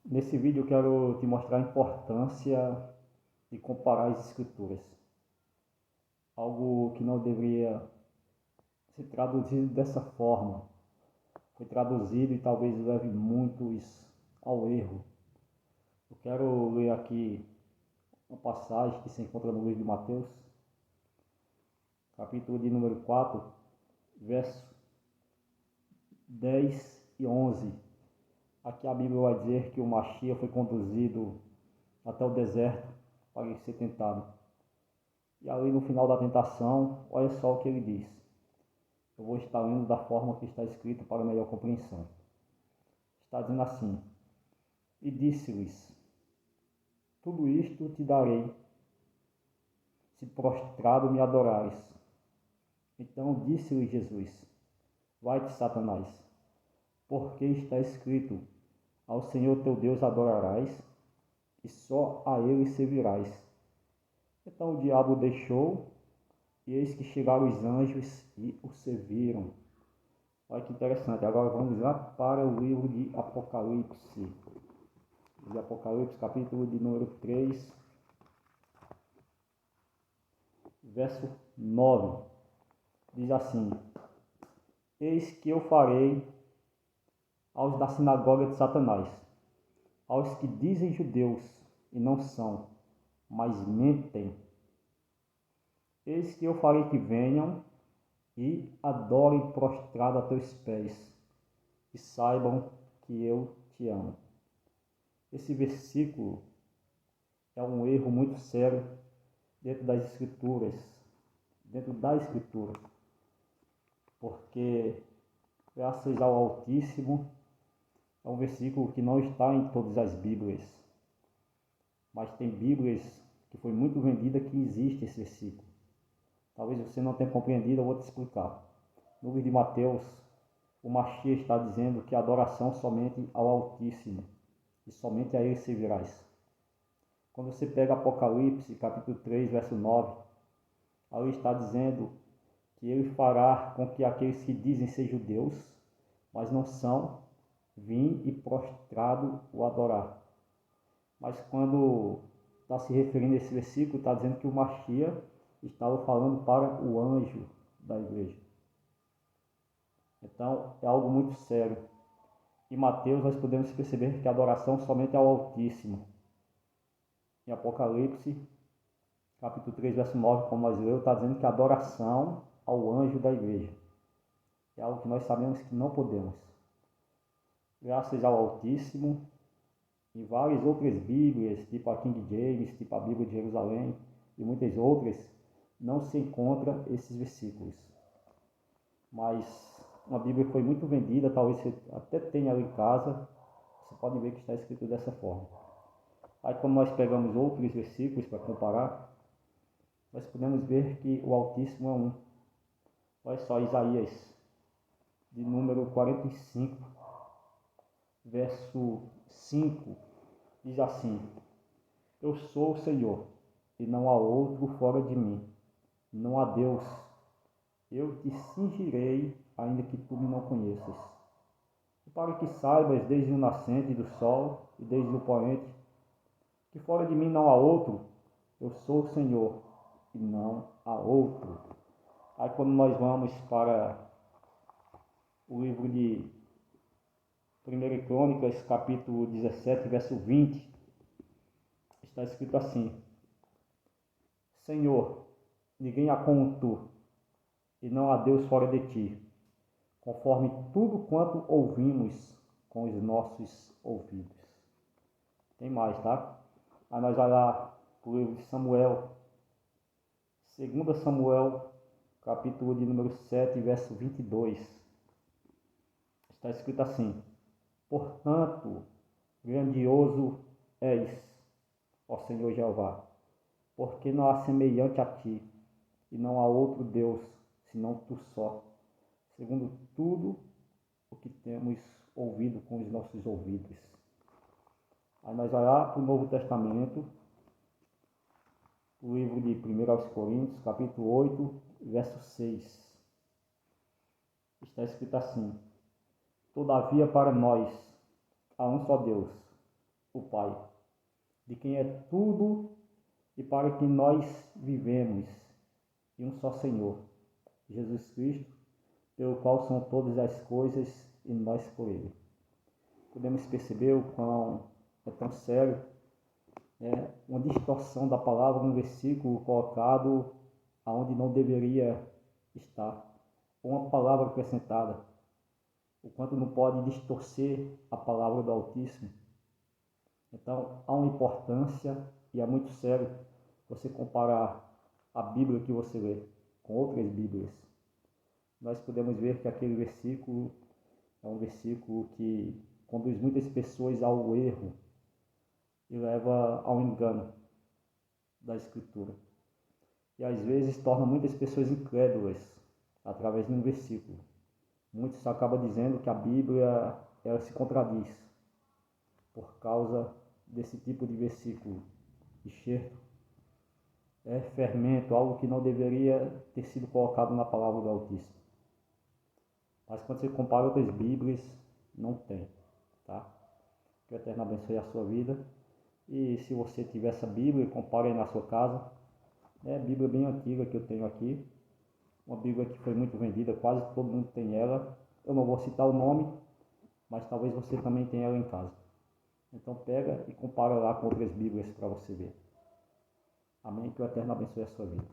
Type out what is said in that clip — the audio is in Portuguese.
Nesse vídeo eu quero te mostrar a importância de comparar as escrituras. Algo que não deveria ser traduzido dessa forma. Foi traduzido e talvez leve muitos ao erro. Eu quero ler aqui uma passagem que se encontra no livro de Mateus, capítulo de número 4, verso 10 e 11. Aqui a Bíblia vai dizer que o Machia foi conduzido até o deserto para ele ser tentado. E ali no final da tentação, olha só o que ele diz. Eu vou estar lendo da forma que está escrito para melhor compreensão. Está dizendo assim: E disse-lhes: Tudo isto te darei, se prostrado me adorares. Então disse-lhe Jesus: Vai-te, Satanás, porque está escrito: Ao Senhor teu Deus adorarás, e só a ele servirás. Então o diabo o deixou, e eis que chegaram os anjos e o serviram. Olha que interessante. Agora vamos lá para o livro de Apocalipse. De Apocalipse, capítulo de número 3, verso 9. Diz assim: Eis que eu farei aos da sinagoga de Satanás, aos que dizem judeus e não são, mas mentem. Eis que eu farei que venham e adorem prostrado a teus pés, e saibam que eu te amo. Esse versículo é um erro muito sério dentro das Escrituras, porque graças ao Altíssimo é um versículo que não está em todas as Bíblias, mas tem Bíblias que foi muito vendida que existe esse versículo. Talvez você não tenha compreendido, eu vou te explicar. No livro de Mateus, o Machia está dizendo que a adoração somente ao Altíssimo, e somente a ele servirás. Quando você pega Apocalipse, capítulo 3, verso 9, ali está dizendo que ele fará com que aqueles que dizem ser judeus, mas não são, vim e prostrado o adorar. Mas quando está se referindo a esse versículo, está dizendo que o Machia estava falando para o anjo da igreja. Então é algo muito sério. Em Mateus nós podemos perceber que a adoração somente é ao Altíssimo. Em Apocalipse, capítulo 3, verso 9, como nós lemos, está dizendo que a adoração ao anjo da igreja é algo que nós sabemos que não podemos. Graças ao Altíssimo, em várias outras Bíblias, tipo a King James, tipo a Bíblia de Jerusalém e muitas outras, não se encontra esses versículos. Mas uma Bíblia foi muito vendida, talvez você até tenha ali em casa, você pode ver que está escrito dessa forma. Aí quando nós pegamos outros versículos para comparar, nós podemos ver que o Altíssimo é um. Olha só, Isaías, de número 45, verso 5, diz assim: Eu sou o Senhor, e não há outro fora de mim. Não há Deus. Eu te cingirei, ainda que tu me não conheças. E para que saibas desde o nascente do sol e desde o poente, que fora de mim não há outro, eu sou o Senhor, e não há outro. Aí quando nós vamos para o livro de 1 Crônicas, capítulo 17, verso 20, está escrito assim: Senhor, ninguém há como tu, e não há Deus fora de ti, conforme tudo quanto ouvimos com os nossos ouvidos. Tem mais, tá? Aí nós vamos lá para o livro de Samuel, 2 Samuel, capítulo de número 7, verso 22. Está escrito assim: Portanto, grandioso és, ó Senhor Jeová, porque não há semelhante a ti, e não há outro Deus, senão tu só, segundo tudo o que temos ouvido com os nossos ouvidos. Aí nós vamos lá para o Novo Testamento, o livro de 1 aos Coríntios, capítulo 8, verso 6. Está escrito assim: Todavia para nós há um só Deus, o Pai, de quem é tudo e para quem nós vivemos, e um só Senhor, Jesus Cristo, pelo qual são todas as coisas e nós por Ele. Podemos perceber o quão é tão sério, uma distorção da palavra no versículo colocado aonde não deveria estar, ou uma palavra acrescentada, o quanto não pode distorcer a palavra do Altíssimo. Então, há uma importância e é muito sério você comparar a Bíblia que você lê com outras Bíblias. Nós podemos ver que aquele versículo é um versículo que conduz muitas pessoas ao erro e leva ao engano da Escritura. E às vezes torna muitas pessoas incrédulas através de um versículo. Muitos acabam dizendo que a Bíblia ela se contradiz por causa desse tipo de versículo, enxerto, fermento, algo que não deveria ter sido colocado na palavra do Altíssimo. Mas quando você compara outras Bíblias, não tem, tá? Que o Eterno abençoe a sua vida. E se você tiver essa Bíblia, compare aí na sua casa. É a Bíblia bem antiga que eu tenho aqui. Uma Bíblia que foi muito vendida, quase todo mundo tem ela. Eu não vou citar o nome, mas talvez você também tenha ela em casa. Então pega e compara lá com outras Bíblias para você ver. Amém? Que o Eterno abençoe a sua vida.